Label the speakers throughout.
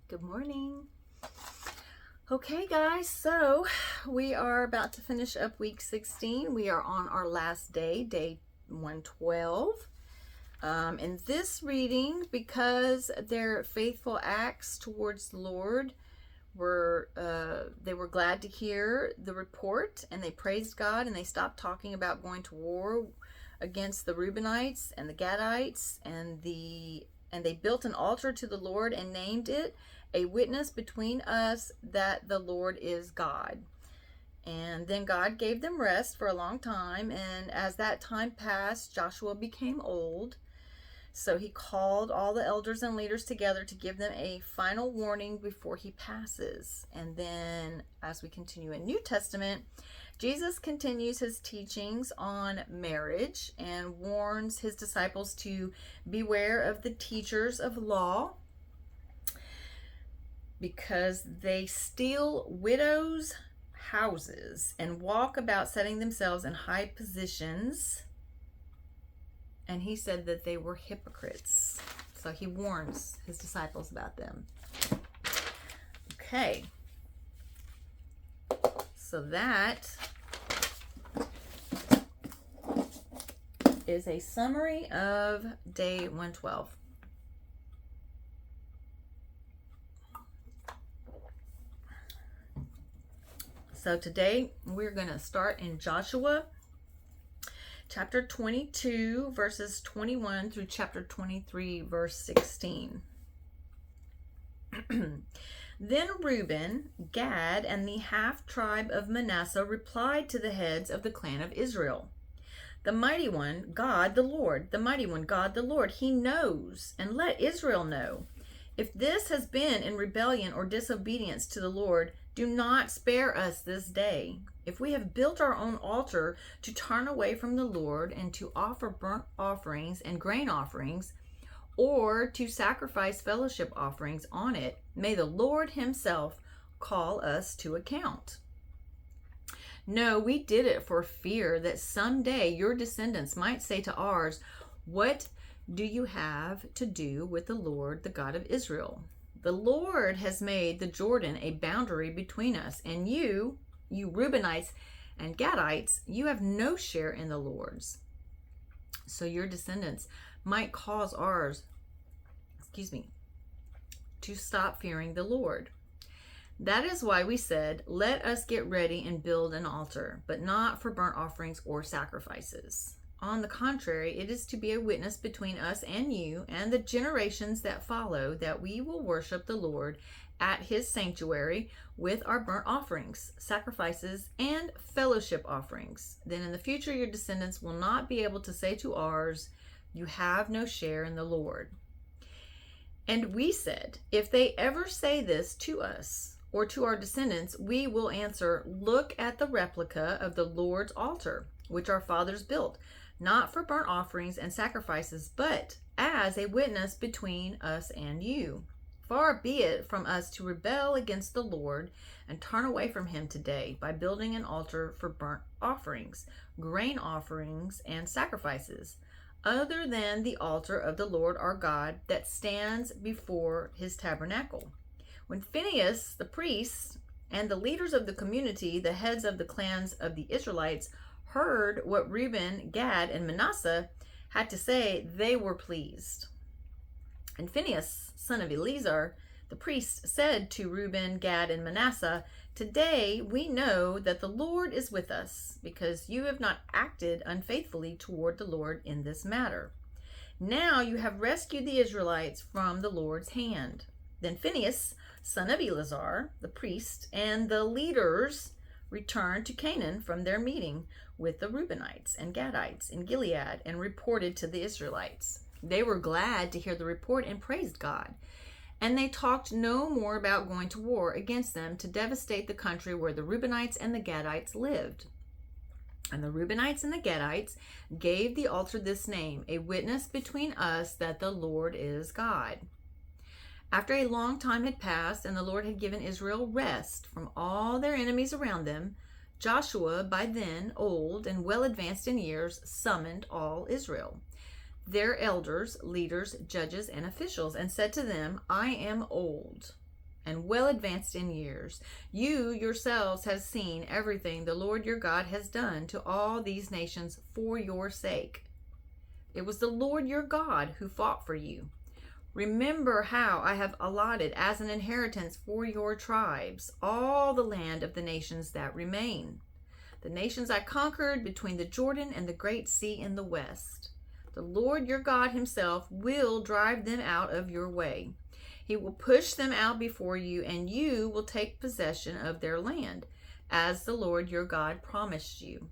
Speaker 1: Good morning. Okay, guys, so we are about to finish up week 16. We are on our last day, day 112. In this reading, because their faithful acts towards the Lord they were glad to hear the report, and they praised God, and they stopped talking about going to war against the Reubenites and the Gadites, and they built an altar to the Lord and named it a witness between us that the Lord is God. And then God gave them rest for a long time, and as that time passed, Joshua became old. So he called all the elders and leaders together to give them a final warning before he passes. And then as we continue in New Testament, Jesus continues his teachings on marriage and warns his disciples to beware of the teachers of law, because they steal widows' houses and walk about setting themselves in high positions. And he said that they were hypocrites. So he warns his disciples about them. Okay. So that is a summary of day 112. So today we're going to start in Joshua chapter 22 verses 21 through chapter 23 verse 16. Then Reuben, Gad, and the half tribe of Manasseh replied to the heads of the clan of Israel, "The mighty one, God the Lord, the mighty one, God the Lord, he knows, and let Israel know. If this has been in rebellion or disobedience to the Lord, do not spare us this day. If we have built our own altar to turn away from the Lord and to offer burnt offerings and grain offerings, or to sacrifice fellowship offerings on it, may the Lord himself call us to account. No, we did it for fear that someday your descendants might say to ours, 'What do you have to do with the Lord, the God of Israel? The Lord has made the Jordan a boundary between us, and you Reubenites and Gadites, you have no share in the Lord's.' So your descendants might cause ours, to stop fearing the Lord. That is why we said, 'Let us get ready and build an altar, but not for burnt offerings or sacrifices.' On the contrary, it is to be a witness between us and you and the generations that follow, that we will worship the Lord at his sanctuary with our burnt offerings, sacrifices, and fellowship offerings. Then in the future your descendants will not be able to say to ours, 'You have no share in the Lord.' And we said, if they ever say this to us or to our descendants, we will answer, 'Look at the replica of the Lord's altar, which our fathers built, not for burnt offerings and sacrifices, but as a witness between us and you. Far be it from us to rebel against the Lord and turn away from him today by building an altar for burnt offerings, grain offerings, and sacrifices, other than the altar of the Lord our God that stands before his tabernacle.' When Phinehas, the priest, and the leaders of the community, the heads of the clans of the Israelites, heard what Reuben, Gad, and Manasseh had to say, they were pleased. And Phinehas, son of Eleazar, the priest, said to Reuben, Gad, and Manasseh, 'Today we know that the Lord is with us, because you have not acted unfaithfully toward the Lord in this matter. Now you have rescued the Israelites from the Lord's hand.' Then Phinehas, son of Eleazar, the priest, and the leaders returned to Canaan from their meeting with the Reubenites and Gadites in Gilead and reported to the Israelites. They were glad to hear the report and praised God. And they talked no more about going to war against them to devastate the country where the Reubenites and the Gadites lived. And the Reubenites and the Gadites gave the altar this name, a witness between us that the Lord is God. After a long time had passed and the Lord had given Israel rest from all their enemies around them, Joshua, by then old and well advanced in years, summoned all Israel, their elders, leaders, judges, and officials, and said to them, I am old. and well advanced in years. You yourselves have seen everything the Lord your God has done to all these nations for your sake. It was the Lord your God who fought for you. Remember how I have allotted as an inheritance for your tribes all the land of the nations that remain, the nations I conquered between the Jordan and the great sea in the west. The Lord your God himself will drive them out of your way. He will push them out before you, and you will take possession of their land, as the Lord your God promised you.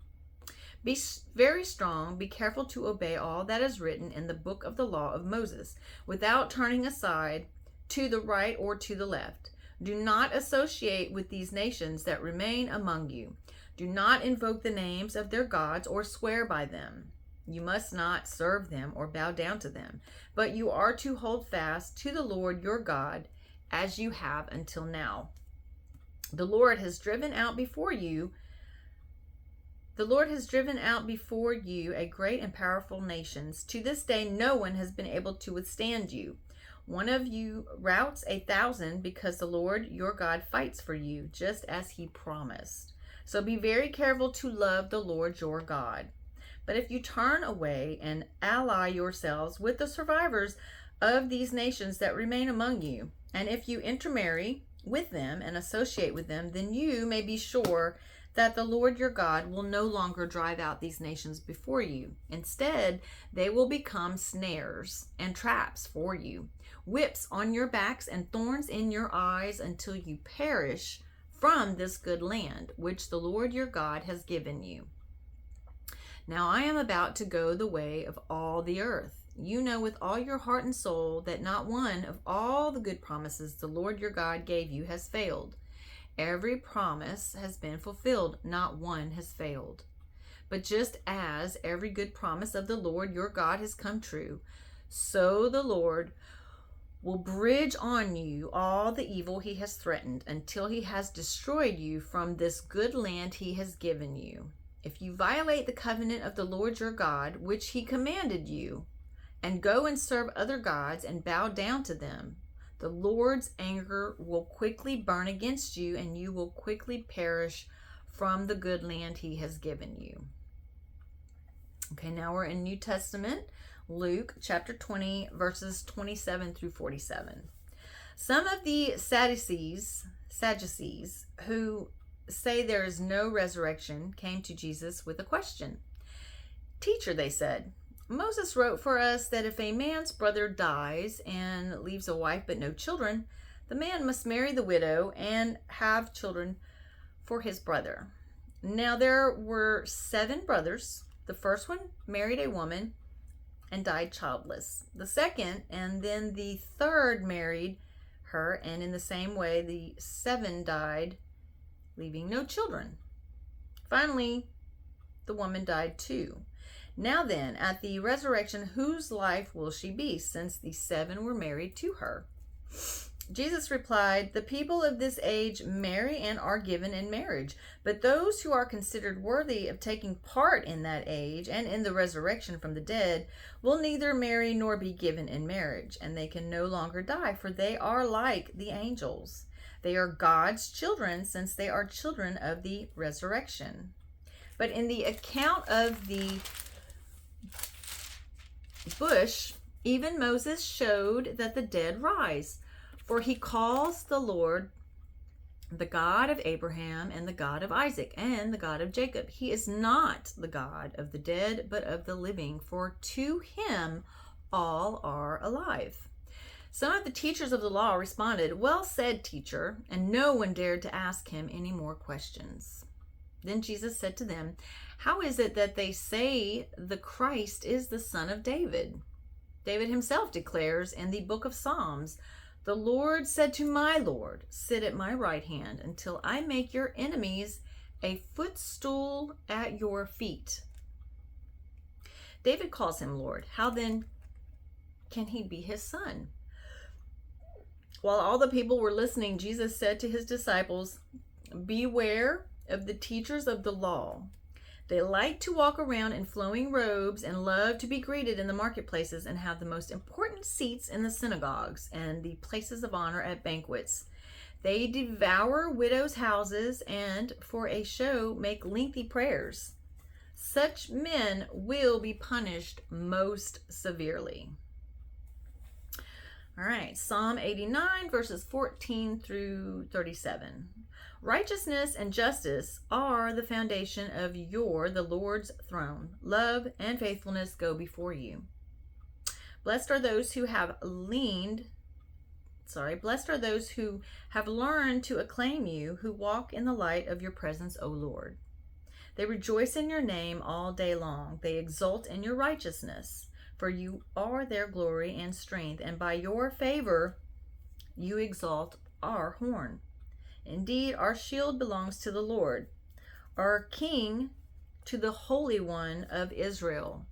Speaker 1: Be very strong, be careful to obey all that is written in the book of the law of Moses, without turning aside to the right or to the left. Do not associate with these nations that remain among you. Do not invoke the names of their gods or swear by them. You must not serve them or bow down to them, but you are to hold fast to the Lord your God as you have until now. The Lord has driven out before you a great and powerful nations. To this day, no one has been able to withstand you. One of you routs 1,000 because the Lord your God fights for you, just as he promised. So be very careful to love the Lord your God. But if you turn away and ally yourselves with the survivors of these nations that remain among you, and if you intermarry with them and associate with them, then you may be sure that the Lord your God will no longer drive out these nations before you. Instead, they will become snares and traps for you, whips on your backs and thorns in your eyes until you perish from this good land, which the Lord your God has given you. Now I am about to go the way of all the earth. You know with all your heart and soul that not one of all the good promises the Lord your God gave you has failed. Every promise has been fulfilled, not one has failed. But just as every good promise of the Lord your God has come true, so the Lord will bridge on you all the evil he has threatened until he has destroyed you from this good land he has given you. If you violate the covenant of the Lord your God, which he commanded you, and go and serve other gods and bow down to them, the Lord's anger will quickly burn against you, and you will quickly perish from the good land he has given you. Okay, now we're in New Testament, Luke chapter 20, verses 27 through 47. Some of the Sadducees who say there is no resurrection came to Jesus with a question. Teacher, they said, Moses wrote for us that if a man's brother dies and leaves a wife but no children, the man must marry the widow and have children for his brother. Now there were 7 brothers. The first one married a woman and died childless. The second and then the third married her, and in the same way the 7 died, leaving no children. Finally, the woman died too. Now then, at the resurrection, whose life will she be, since the 7 were married to her? Jesus replied, the people of this age marry and are given in marriage, but those who are considered worthy of taking part in that age and in the resurrection from the dead will neither marry nor be given in marriage, and they can no longer die, for they are like the angels. They are God's children, since they are children of the resurrection. But in the account of the bush, even Moses showed that the dead rise. For he calls the Lord the God of Abraham and the God of Isaac and the God of Jacob. He is not the God of the dead, but of the living, for to him all are alive. Some of the teachers of the law responded, well said, teacher, and no one dared to ask him any more questions. Then Jesus said to them, how is it that they say the Christ is the son of David? David himself declares in the book of Psalms, the Lord said to my Lord, sit at my right hand until I make your enemies a footstool at your feet. David calls him Lord. How then can he be his son? While all the people were listening, Jesus said to his disciples, beware of the teachers of the law. They like to walk around in flowing robes and love to be greeted in the marketplaces and have the most important seats in the synagogues and the places of honor at banquets. They devour widows' houses and for a show make lengthy prayers. Such men will be punished most severely. All right, Psalm 89, verses 14 through 37. Righteousness and justice are the foundation of the Lord's throne. Love and faithfulness go before you. Blessed are those who have learned to acclaim you, who walk in the light of your presence, O Lord. They rejoice in your name all day long. They exult in your righteousness, for you are their glory and strength, and by your favor you exalt our horn. Indeed, our shield belongs to the Lord, our King to the Holy One of Israel.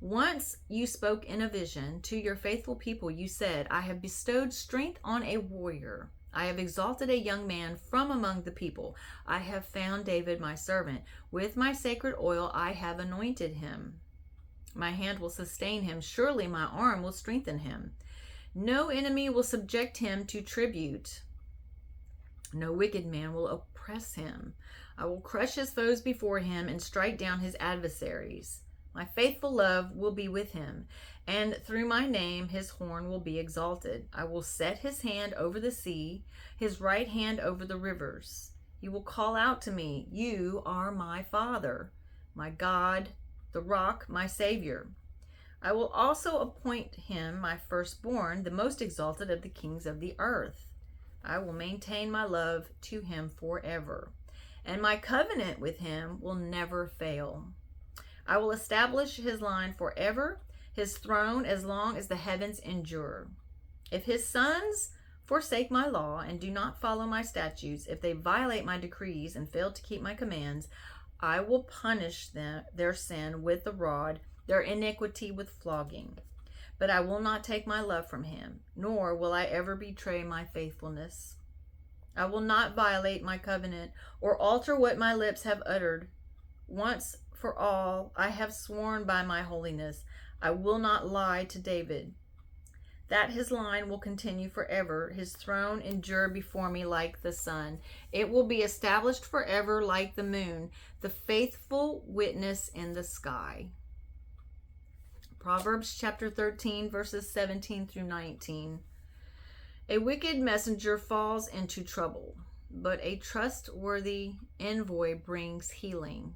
Speaker 1: Once you spoke in a vision to your faithful people. You said, I have bestowed strength on a warrior. I have exalted a young man from among the people. I have found David my servant. With my sacred oil I have anointed him. My hand will sustain him. Surely my arm will strengthen him. No enemy will subject him to tribute. No wicked man will oppress him. I will crush his foes before him and strike down his adversaries. My faithful love will be with him, and through my name his horn will be exalted. I will set his hand over the sea, his right hand over the rivers. He will call out to me, you are my Father, my God, the rock, my Savior. I will also appoint him my firstborn, the most exalted of the kings of the earth. I will maintain my love to him forever, and my covenant with him will never fail. I will establish his line forever, his throne as long as the heavens endure. If his sons forsake my law and do not follow my statutes, if they violate my decrees and fail to keep my commands, I will punish their sin with the rod, their iniquity with flogging. But I will not take my love from him, nor will I ever betray my faithfulness. I will not violate my covenant or alter what my lips have uttered. Once for all, I have sworn by my holiness, I will not lie to David, that his line will continue forever, his throne endure before me like the sun. It will be established forever like the moon, the faithful witness in the sky. Proverbs chapter 13, verses 17 through 19. A wicked messenger falls into trouble, but a trustworthy envoy brings healing.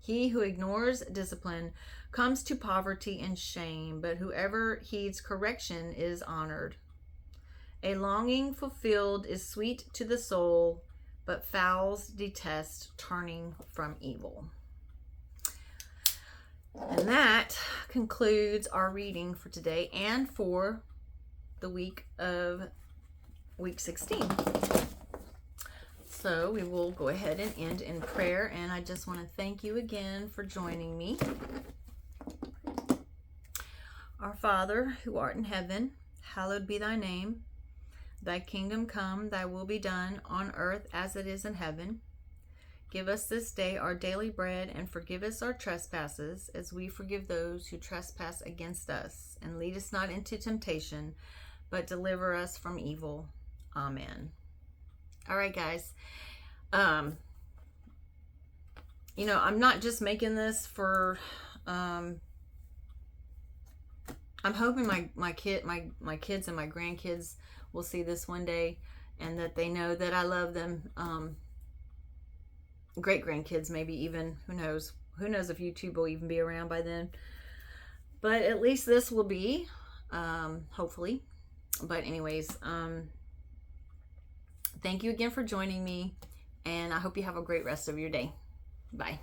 Speaker 1: He who ignores discipline comes to poverty and shame, but whoever heeds correction is honored. A longing fulfilled is sweet to the soul, but fowls detest turning from evil. And that concludes our reading for today and for the week of week 16. So we will go ahead and end in prayer, and I just want to thank you again for joining me. Our Father, who art in heaven, hallowed be thy name. Thy kingdom come, thy will be done on earth as it is in heaven. Give us this day our daily bread, and forgive us our trespasses, as we forgive those who trespass against us. And lead us not into temptation, but deliver us from evil. Amen. All right, guys. I'm not just making this for. I'm hoping my kids and my grandkids will see this one day, and that they know that I love them. Great grandkids, maybe even, who knows if YouTube will even be around by then, but at least this will be, hopefully. But anyways, thank you again for joining me, and I hope you have a great rest of your day. Bye.